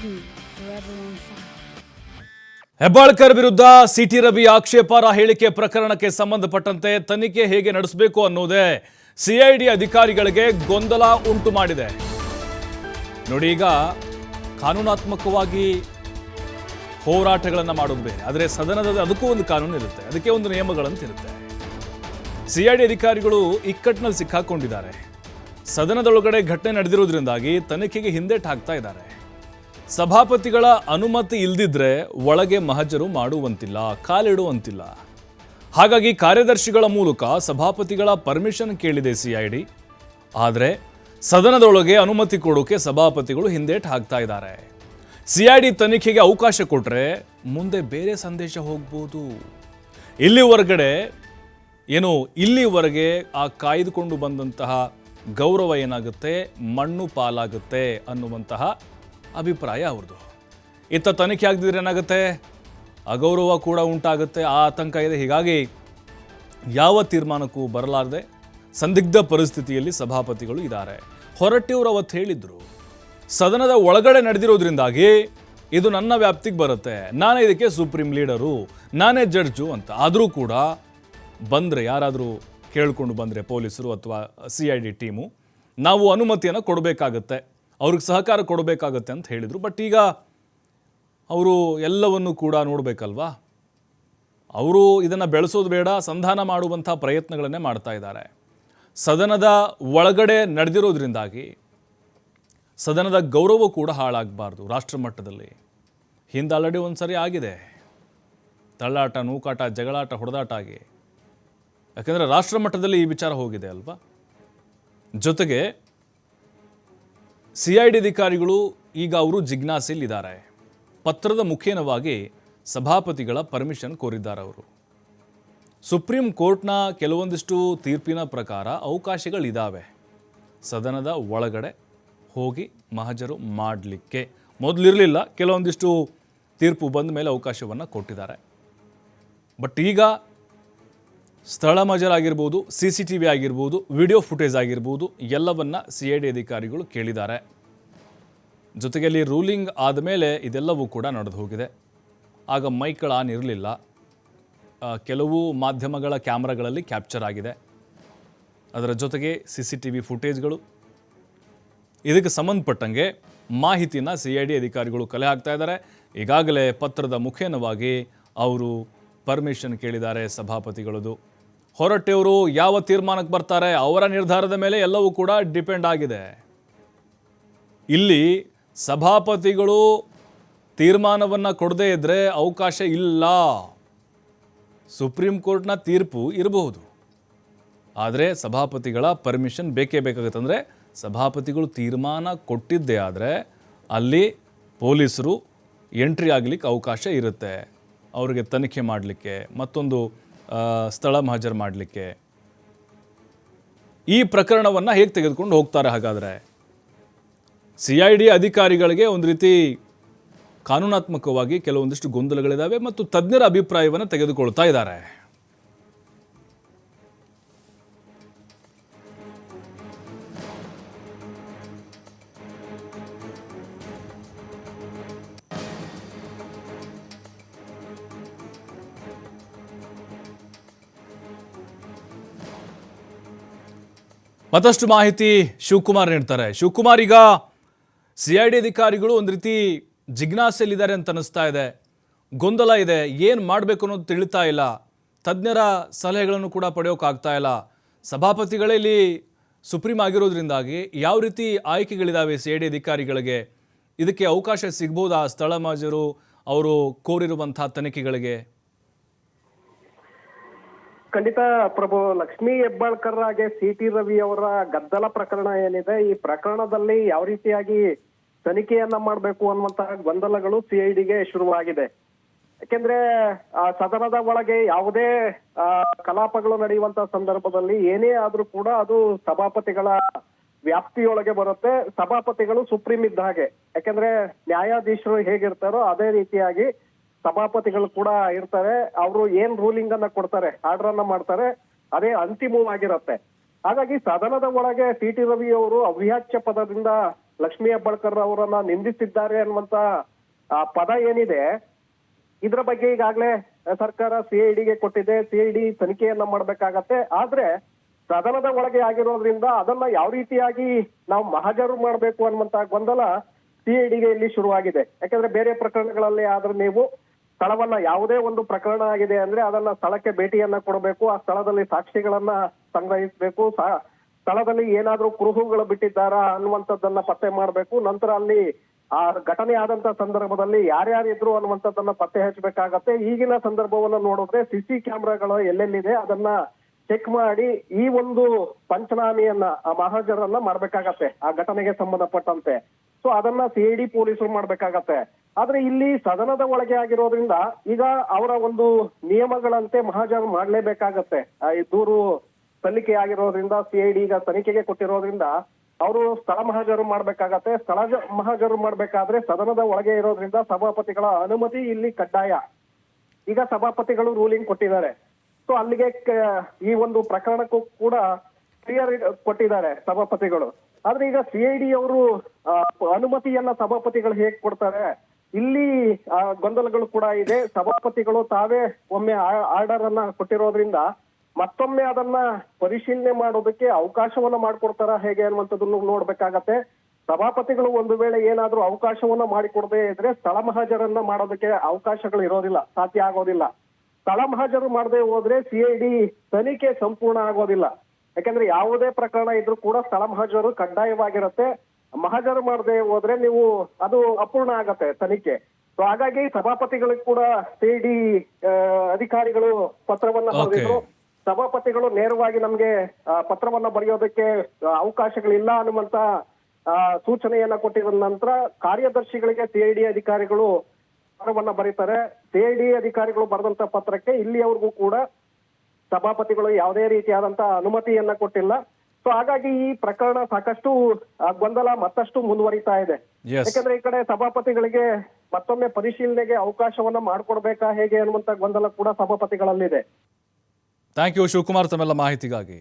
hidden, forever on fire. Hebbalkar ವಿರುದ್ಧ city Ravi ಆಕ್ಷೇಪಾರ್ಹ ಹೇಳಿಕೆ ಪ್ರಕರಣಕ್ಕೆ ಸಂಬಂಧಪಟ್ಟಂತೆ ತನಿಖೆ ಹೇಗೆ ನಡೆಸಬೇಕು ಅನ್ನೋದೇ ಸಿಐಡಿ ಅಧಿಕಾರಿಗಳಿಗೆ ಗೊಂದಲ ಉಂಟು ಮಾಡಿದೆ. ನೋಡಿ, ಈಗ ಕಾನೂನಾತ್ಮಕವಾಗಿ ಹೋರಾಟಗಳನ್ನು ಮಾಡೋದು ಬೇರೆ, ಆದರೆ ಸದನದ ಅದಕ್ಕೂ ಒಂದು ಕಾನೂನು ಇರುತ್ತೆ, ಅದಕ್ಕೆ ಒಂದು ನಿಯಮಗಳಂತಿರುತ್ತೆ. ಸಿಐಡಿ ಅಧಿಕಾರಿಗಳು ಇಕ್ಕಟ್ಟಿನಲ್ಲಿ ಸಿಕ್ಕಾಕೊಂಡಿದ್ದಾರೆ. ಸದನದೊಳಗಡೆ ಘಟನೆ ನಡೆದಿರೋದ್ರಿಂದಾಗಿ ತನಿಖೆಗೆ ಹಿಂದೇಟು ಹಾಕ್ತಾ ಇದ್ದಾರೆ. ಸಭಾಪತಿಗಳ ಅನುಮತಿ ಇಲ್ದಿದ್ರೆ ಒಳಗೆ ಮಹಜರು ಮಾಡುವಂತಿಲ್ಲ, ಕಾಲಿಡುವಂತಿಲ್ಲ. ಹಾಗಾಗಿ ಕಾರ್ಯದರ್ಶಿಗಳ ಮೂಲಕ ಸಭಾಪತಿಗಳ ಪರ್ಮಿಷನ್ ಕೇಳಿದೆ ಸಿಐಡಿ. ಆದರೆ ಸದನದೊಳಗೆ ಅನುಮತಿ ಕೊಡೋಕೆ ಸಭಾಪತಿಗಳು ಹಿಂದೇಟು ಹಾಕ್ತಾ ಇದ್ದಾರೆ. ಸಿಐಡಿ ತನಿಖೆಗೆ ಅವಕಾಶ ಕೊಟ್ಟರೆ ಮುಂದೆ ಬೇರೆ ಸಂದೇಶ ಹೋಗ್ಬೋದು. ಇಲ್ಲಿವರೆಗೆ ಆ ಕಾಯ್ದುಕೊಂಡು ಬಂದಂತಹ ಗೌರವ ಏನಾಗುತ್ತೆ, ಮಣ್ಣು ಪಾಲಾಗುತ್ತೆ ಅನ್ನುವಂತಹ ಅಭಿಪ್ರಾಯ ಅವ್ರದ್ದು. ಇತ್ತ ತನಿಖೆ ಆಗದಿದ್ರೆ ಏನಾಗುತ್ತೆ, ಅಗೌರವ ಕೂಡ ಉಂಟಾಗುತ್ತೆ, ಆ ಆತಂಕ ಇದೆ. ಹೀಗಾಗಿ ಯಾವ ತೀರ್ಮಾನಕ್ಕೂ ಬರಲಾರದೆ ಸಂದಿಗ್ಧ ಪರಿಸ್ಥಿತಿಯಲ್ಲಿ ಸಭಾಪತಿಗಳು ಇದ್ದಾರೆ. ಹೊರಟ್ಟಿಯವರು ಅವತ್ತು ಹೇಳಿದ್ರು, ಸದನದ ಒಳಗಡೆ ನಡೆದಿರೋದ್ರಿಂದಾಗಿ ಇದು ನನ್ನ ವ್ಯಾಪ್ತಿಗೆ ಬರುತ್ತೆ, ನಾನೇ ಇದಕ್ಕೆ ಸುಪ್ರೀಂ ಲೀಡರು, ನಾನೇ ಜಡ್ಜು ಅಂತ. ಆದರೂ ಕೂಡ ಬಂದರೆ, ಯಾರಾದರೂ ಕೇಳಿಕೊಂಡು ಬಂದರೆ ಪೊಲೀಸರು ಅಥವಾ ಸಿಐಡಿ ಟೀಮು, ನಾವು ಅನುಮತಿಯನ್ನು ಕೊಡಬೇಕಾಗತ್ತೆ, ಅವ್ರಿಗೆ ಸಹಕಾರ ಕೊಡಬೇಕಾಗತ್ತೆ ಅಂತ ಹೇಳಿದರು. ಬಟ್ ಈಗ ಅವರು ಎಲ್ಲವನ್ನು ಕೂಡ ನೋಡಬೇಕಲ್ವಾ, ಅವರು ಇದನ್ನು ಬೆಳೆಸೋದು ಬೇಡ, ಸಂಧಾನ ಮಾಡುವಂಥ ಪ್ರಯತ್ನಗಳನ್ನೇ ಮಾಡ್ತಾ ಇದ್ದಾರೆ. ಸದನದ ಒಳಗಡೆ ನಡೆದಿರೋದ್ರಿಂದಾಗಿ ಸದನದ ಗೌರವ ಕೂಡ ಹಾಳಾಗಬಾರ್ದು. ರಾಷ್ಟ್ರ ಮಟ್ಟದಲ್ಲಿ ಹಿಂದೆ ಆಲ್ರೆಡಿ ಒಂದು ಸರಿ ಆಗಿದೆ, ತಳ್ಳಾಟ, ನೂಕಾಟ, ಜಗಳಾಟ, ಹೊಡೆದಾಟ ಆಗಿ. ಯಾಕೆಂದರೆ ರಾಷ್ಟ್ರ ಮಟ್ಟದಲ್ಲಿ ಈ ವಿಚಾರ ಹೋಗಿದೆ ಅಲ್ವಾ. ಜೊತೆಗೆ ಸಿಐಡಿ ಅಧಿಕಾರಿಗಳು ಈಗ ಅವರು ಜಿಜ್ಞಾಸೆಯಲ್ಲಿದ್ದಾರೆ. ಪತ್ರದ ಮುಖೇನವಾಗಿ ಸಭಾಪತಿಗಳ ಪರ್ಮಿಷನ್ ಕೋರಿದ್ದಾರೆ ಅವರು. ಸುಪ್ರೀಂ ಕೋರ್ಟ್ನ ಕೆಲವೊಂದಿಷ್ಟು ತೀರ್ಪಿನ ಪ್ರಕಾರ ಅವಕಾಶಗಳಿದ್ದಾವೆ ಸದನದ ಒಳಗಡೆ ಹೋಗಿ ಮಹಜರು ಮಾಡಲಿಕ್ಕೆ. ಮೊದಲಿರಲಿಲ್ಲ, ಕೆಲವೊಂದಿಷ್ಟು ತೀರ್ಪು ಬಂದ ಮೇಲೆ ಅವಕಾಶವನ್ನು ಕೊಟ್ಟಿದ್ದಾರೆ. ಬಟ್ ಈಗ ಸ್ಥಳ ಮಹಜರ್ ಆಗಿರ್ಬೋದು, CCTV ಆಗಿರ್ಬೋದು, ವಿಡಿಯೋ ಫುಟೇಜ್ ಆಗಿರ್ಬೋದು, ಎಲ್ಲವನ್ನ ಸಿಐಡಿ ಅಧಿಕಾರಿಗಳು ಕೇಳಿದ್ದಾರೆ. ಜೊತೆಗೆ ಅಲ್ಲಿ ರೂಲಿಂಗ್ ಆದಮೇಲೆ ಇದೆಲ್ಲವೂ ಕೂಡ ನಡೆದು ಹೋಗಿದೆ. ಆಗ ಮೈಕ್ಗಳು ಆನ್ ಇರಲಿಲ್ಲ, ಕೆಲವು ಮಾಧ್ಯಮಗಳ ಕ್ಯಾಮ್ರಾಗಳಲ್ಲಿ ಕ್ಯಾಪ್ಚರ್ ಆಗಿದೆ. ಅದರ ಜೊತೆಗೆ CCTV ಫುಟೇಜ್ಗಳು, ಇದಕ್ಕೆ ಸಂಬಂಧಪಟ್ಟಂಗೆ ಮಾಹಿತಿಯನ್ನು ಸಿಐಡಿ ಅಧಿಕಾರಿಗಳು ಕಲೆ ಹಾಕ್ತಾ ಇದ್ದಾರೆ. ಈಗಾಗಲೇ ಪತ್ರದ ಮುಖೇನವಾಗಿ ಅವರು ಪರ್ಮಿಷನ್ ಕೇಳಿದ್ದಾರೆ ಸಭಾಪತಿಗಳದು. ಹೊರಟ್ಟಿಯವರು ಯಾವ ತೀರ್ಮಾನಕ್ಕೆ ಬರ್ತಾರೆ, ಅವರ ನಿರ್ಧಾರದ ಮೇಲೆ ಎಲ್ಲವೂ ಕೂಡ ಡಿಪೆಂಡ್ ಆಗಿದೆ. ಇಲ್ಲಿ ಸಭಾಪತಿಗಳು ತೀರ್ಮಾನವನ್ನು ಕೊಡದೇ ಇದ್ದರೆ ಅವಕಾಶ ಇಲ್ಲ. ಸುಪ್ರೀಂ ಕೋರ್ಟ್ನ ತೀರ್ಪು ಇರಬಹುದು, ಆದರೆ ಸಭಾಪತಿಗಳ ಪರ್ಮಿಷನ್ ಬೇಕೇ ಬೇಕಾಗುತ್ತೆ. ಅಂದರೆ ಸಭಾಪತಿಗಳು ತೀರ್ಮಾನ ಕೊಟ್ಟಿದ್ದೇ ಆದರೆ ಅಲ್ಲಿ ಪೊಲೀಸರು ಎಂಟ್ರಿ ಆಗಲಿಕ್ಕೆ ಅವಕಾಶ ಇರುತ್ತೆ, ಅವರಿಗೆ ತನಿಖೆ ಮಾಡಲಿಕ್ಕೆ, ಮತ್ತೊಂದು ಸ್ಥಳ ಮಹಜರ್ ಮಾಡಲಿಕ್ಕೆ. ಈ ಪ್ರಕರಣವನ್ನು ಹೇಗೆ ತೆಗೆದುಕೊಂಡು ಹೋಗ್ತಾರೆ? ಹಾಗಾದರೆ ಸಿಐಡಿ ಅಧಿಕಾರಿಗಳಿಗೆ ಒಂದು ರೀತಿ ಕಾನೂನಾತ್ಮಕವಾಗಿ ಕೆಲವೊಂದಿಷ್ಟು ಗೊಂದಲಗಳಿದ್ದಾವೆ ಮತ್ತು ತಜ್ಞರ ಅಭಿಪ್ರಾಯವನ್ನು ತೆಗೆದುಕೊಳ್ತಾ ಇದ್ದಾರೆ. ಮತ್ತಷ್ಟು ಮಾಹಿತಿ ಶಿವಕುಮಾರ್ ನೀಡ್ತಾರೆ. ಶಿವಕುಮಾರ್, ಈಗ ಸಿಐಡಿ ಅಧಿಕಾರಿಗಳು ಒಂದು ರೀತಿ ಜಿಜ್ಞಾಸೆಯಲ್ಲಿದ್ದಾರೆ ಅಂತ ಅನಿಸ್ತಾ ಇದೆ, ಗೊಂದಲ ಇದೆ, ಏನು ಮಾಡಬೇಕು ಅನ್ನೋದು ತಿಳಿತಾ ಇಲ್ಲ, ತಜ್ಞರ ಸಲಹೆಗಳನ್ನು ಕೂಡ ಪಡೆಯೋಕ್ಕಾಗ್ತಾ ಇಲ್ಲ. ಸಭಾಪತಿಗಳೇ ಇಲ್ಲಿ ಸುಪ್ರೀಂ ಆಗಿರೋದ್ರಿಂದಾಗಿ ಯಾವ ರೀತಿ ಆಯ್ಕೆಗಳಿದ್ದಾವೆ ಸಿಐಡಿ ಅಧಿಕಾರಿಗಳಿಗೆ? ಇದಕ್ಕೆ ಅವಕಾಶ ಸಿಗ್ಬೋದಾ ಸ್ಥಳ ಮಹಜರು ಅವರು ಕೋರಿರುವಂತಹ ತನಿಖೆಗಳಿಗೆ? ಖಂಡಿತ ಪ್ರಭು. ಲಕ್ಷ್ಮೀ ಹೆಬ್ಬಾಳ್ಕರ್ ಹಾಗೆ CT ರವಿ ಅವರ ಗದ್ದಲ ಪ್ರಕರಣ ಏನಿದೆ, ಈ ಪ್ರಕರಣದಲ್ಲಿ ಯಾವ ರೀತಿಯಾಗಿ ತನಿಖೆಯನ್ನ ಮಾಡಬೇಕು ಅನ್ನುವಂತಹ ಗೊಂದಲಗಳು ಸಿಐಡಿಗೆ ಶುರುವಾಗಿದೆ. ಯಾಕೆಂದ್ರೆ ಸದನದ ಒಳಗೆ ಯಾವುದೇ ಕಲಾಪಗಳು ನಡೆಯುವಂತಹ ಸಂದರ್ಭದಲ್ಲಿ ಏನೇ ಆದ್ರೂ ಕೂಡ ಅದು ಸಭಾಪತಿಗಳ ವ್ಯಾಪ್ತಿಯೊಳಗೆ ಬರುತ್ತೆ. ಸಭಾಪತಿಗಳು ಸುಪ್ರೀಂ ಇದ್ದ ಹಾಗೆ, ಯಾಕೆಂದ್ರೆ ನ್ಯಾಯಾಧೀಶರು ಹೇಗಿರ್ತಾರೋ ಅದೇ ರೀತಿಯಾಗಿ ಸಭಾಪತಿಗಳು ಕೂಡ ಇರ್ತಾರೆ. ಅವರು ಏನ್ ರೂಲಿಂಗ್ ಅನ್ನ ಕೊಡ್ತಾರೆ, ಆರ್ಡರ್ ಅನ್ನ ಮಾಡ್ತಾರೆ, ಅದೇ ಅಂತಿಮವಾಗಿರುತ್ತೆ. ಹಾಗಾಗಿ ಸದನದ ಒಳಗೆ CT ರವಿ ಅವರು ಅವ್ಯಾಚ್ಯ ಪದದಿಂದ ಲಕ್ಷ್ಮೀ ಹೆಬ್ಬಾಳ್ಕರ್ ಅವರನ್ನ ನಿಂದಿಸಿದ್ದಾರೆ ಅನ್ನುವಂತ ಪದ ಏನಿದೆ, ಇದ್ರ ಬಗ್ಗೆ ಈಗಾಗಲೇ ಸರ್ಕಾರ ಸಿಐಡಿಗೆ ಕೊಟ್ಟಿದೆ. ಸಿಐಡಿ ತನಿಖೆಯನ್ನ ಮಾಡ್ಬೇಕಾಗತ್ತೆ. ಆದ್ರೆ ಸದನದ ಒಳಗೆ ಆಗಿರೋದ್ರಿಂದ ಅದನ್ನ ಯಾವ ರೀತಿಯಾಗಿ ನಾವು ಮಹಾಜರು ಮಾಡ್ಬೇಕು ಅನ್ನುವಂತ ಗೊಂದಲ ಸಿಐಡಿಗೆ ಇಲ್ಲಿ ಶುರುವಾಗಿದೆ. ಯಾಕಂದ್ರೆ ಬೇರೆ ಪ್ರಕರಣಗಳಲ್ಲಿ ಆದ್ರೆ ನೀವು ಸ್ಥಳವನ್ನ, ಯಾವುದೇ ಒಂದು ಪ್ರಕರಣ ಆಗಿದೆ ಅಂದ್ರೆ ಅದನ್ನ ಸ್ಥಳಕ್ಕೆ ಭೇಟಿಯನ್ನ ಕೊಡಬೇಕು, ಆ ಸ್ಥಳದಲ್ಲಿ ಸಾಕ್ಷಿಗಳನ್ನ ಸಂಗ್ರಹಿಸಬೇಕು, ಸ್ಥಳದಲ್ಲಿ ಏನಾದ್ರೂ ಕುರುಹುಗಳು ಬಿಟ್ಟಿದ್ದಾರಾ ಅನ್ನುವಂಥದ್ದನ್ನ ಪತ್ತೆ ಮಾಡ್ಬೇಕು. ನಂತರ ಅಲ್ಲಿ ಆ ಘಟನೆ ಆದಂತ ಸಂದರ್ಭದಲ್ಲಿ ಯಾರ್ಯಾರಿದ್ರು ಅನ್ನುವಂಥದ್ದನ್ನ ಪತ್ತೆ ಹಚ್ಚಬೇಕಾಗತ್ತೆ. ಈಗಿನ ಸಂದರ್ಭವನ್ನ ನೋಡಿದ್ರೆ ಸಿಸಿ ಕ್ಯಾಮೆರಾಗಳು ಎಲ್ಲೆಲ್ಲಿದೆ ಅದನ್ನ ಚೆಕ್ ಮಾಡಿ ಈ ಒಂದು ಪಂಚನಾಮೆಯನ್ನ, ಆ ಮಹಾಜರನ್ನ ಮಾಡ್ಬೇಕಾಗತ್ತೆ ಆ ಘಟನೆಗೆ ಸಂಬಂಧಪಟ್ಟಂತೆ. ಸೊ ಅದನ್ನ ಸಿಐಡಿ ಪೊಲೀಸರು ಮಾಡ್ಬೇಕಾಗತ್ತೆ. ಆದ್ರೆ ಇಲ್ಲಿ ಸದನದ ಒಳಗೆ ಆಗಿರೋದ್ರಿಂದ ಈಗ ಅವರ ಒಂದು ನಿಯಮಗಳಂತೆ ಮಹಾಜರು ಮಾಡ್ಲೇಬೇಕಾಗತ್ತೆ. ಈ ದೂರು ಸಲ್ಲಿಕೆ ಆಗಿರೋದ್ರಿಂದ ಸಿಐಡಿ ಈಗ ತನಿಖೆಗೆ ಕೊಟ್ಟಿರೋದ್ರಿಂದ ಅವರು ಸ್ಥಳ ಮಹಾಜರು ಮಾಡ್ಬೇಕಾಗತ್ತೆ. ಸ್ಥಳ ಮಹಾಜರು ಮಾಡ್ಬೇಕಾದ್ರೆ ಸದನದ ಒಳಗೆ ಇರೋದ್ರಿಂದ ಸಭಾಪತಿಗಳ ಅನುಮತಿ ಇಲ್ಲಿ ಕಡ್ಡಾಯ. ಈಗ ಸಭಾಪತಿಗಳು ರೂಲಿಂಗ್ ಕೊಟ್ಟಿದ್ದಾರೆ. ಸೊ ಅಲ್ಲಿಗೆ ಈ ಒಂದು ಪ್ರಕರಣಕ್ಕೂ ಕೂಡ ಕ್ಲಿಯರ್ ಕೊಟ್ಟಿದ್ದಾರೆ ಸಭಾಪತಿಗಳು. ಆದ್ರೆ ಈಗ ಸಿಐಡಿ ಅವರು ಅನುಮತಿಯನ್ನ ಸಭಾಪತಿಗಳು ಹೇಗ್ ಕೊಡ್ತಾರೆ, ಇಲ್ಲಿ ಗೊಂದಲಗಳು ಕೂಡ ಇದೆ. ಸಭಾಪತಿಗಳು ತಾವೇ ಒಮ್ಮೆ ಆರ್ಡರ್ ಅನ್ನ ಕೊಟ್ಟಿರೋದ್ರಿಂದ ಮತ್ತೊಮ್ಮೆ ಅದನ್ನ ಪರಿಶೀಲನೆ ಮಾಡೋದಕ್ಕೆ ಅವಕಾಶವನ್ನ ಮಾಡ್ಕೊಡ್ತಾರ ಹೇಗೆ ಅನ್ನುವಂಥದ್ದನ್ನು ನೋಡ್ಬೇಕಾಗತ್ತೆ. ಸಭಾಪತಿಗಳು ಒಂದು ವೇಳೆ ಏನಾದ್ರೂ ಅವಕಾಶವನ್ನ ಮಾಡಿಕೊಡದೆ ಇದ್ರೆ ಸ್ಥಳ ಮಹಾಜರನ್ನ ಮಾಡೋದಕ್ಕೆ ಅವಕಾಶಗಳು ಇರೋದಿಲ್ಲ, ಸಾಧ್ಯ ಆಗೋದಿಲ್ಲ. ಸ್ಥಳ ಮಹಾಜರು ಮಾಡದೆ ಹೋದ್ರೆ ಸಿಐಡಿ ತನಿಖೆ ಸಂಪೂರ್ಣ ಆಗೋದಿಲ್ಲ. ಯಾಕಂದ್ರೆ ಯಾವುದೇ ಪ್ರಕರಣ ಇದ್ರೂ ಕೂಡ ಸ್ಥಳ ಮಹಾಜರು ಕಡ್ಡಾಯವಾಗಿರುತ್ತೆ. ಮಹಾಜರು ಮಾಡದೆ ಹೋದ್ರೆ ನೀವು ಅದು ಅಪೂರ್ಣ ಆಗತ್ತೆ ತನಿಖೆ. ಸೊ ಹಾಗಾಗಿ ಸಭಾಪತಿಗಳಿಗೆ ಕೂಡ ಸಿಐಡಿ ಅಧಿಕಾರಿಗಳು ಪತ್ರವನ್ನ ಬರೆದಿದ್ರು. ಸಭಾಪತಿಗಳು ನೇರವಾಗಿ ನಮ್ಗೆ ಪತ್ರವನ್ನ ಬರೆಯೋದಕ್ಕೆ ಅವಕಾಶಗಳಿಲ್ಲ ಅನ್ನುವಂತ ಸೂಚನೆಯನ್ನ ಕೊಟ್ಟಿರೋ ನಂತರ ಕಾರ್ಯದರ್ಶಿಗಳಿಗೆ ಸಿಐಡಿ ಅಧಿಕಾರಿಗಳು ಪತ್ರವನ್ನ ಬರೀತಾರೆ. ಸಿಐಡಿ ಅಧಿಕಾರಿಗಳು ಬರೆದಂತ ಪತ್ರಕ್ಕೆ ಇಲ್ಲಿಯವರೆಗೂ ಕೂಡ ಸಭಾಪತಿಗಳು ಯಾವುದೇ ರೀತಿಯಾದಂತ ಅನುಮತಿಯನ್ನ ಕೊಟ್ಟಿಲ್ಲ. ಸೊ ಹಾಗಾಗಿ ಈ ಪ್ರಕರಣ ಸಾಕಷ್ಟು ಗೊಂದಲ ಮತ್ತಷ್ಟು ಮುಂದುವರಿತಾ ಇದೆ. ಯಾಕಂದ್ರೆ ಈ ಕಡೆ ಸಭಾಪತಿಗಳಿಗೆ ಮತ್ತೊಮ್ಮೆ ಪರಿಶೀಲನೆಗೆ ಅವಕಾಶವನ್ನ ಮಾಡ್ಕೊಡ್ಬೇಕಾ ಹೇಗೆ ಅನ್ನುವಂತ ಗೊಂದಲ ಕೂಡ ಸಭಾಪತಿಗಳಲ್ಲಿದೆ. ಥ್ಯಾಂಕ್ ಯು ಶಿವಕುಮಾರ್ ತಮ್ಮೆಲ್ಲ ಮಾಹಿತಿಗಾಗಿ.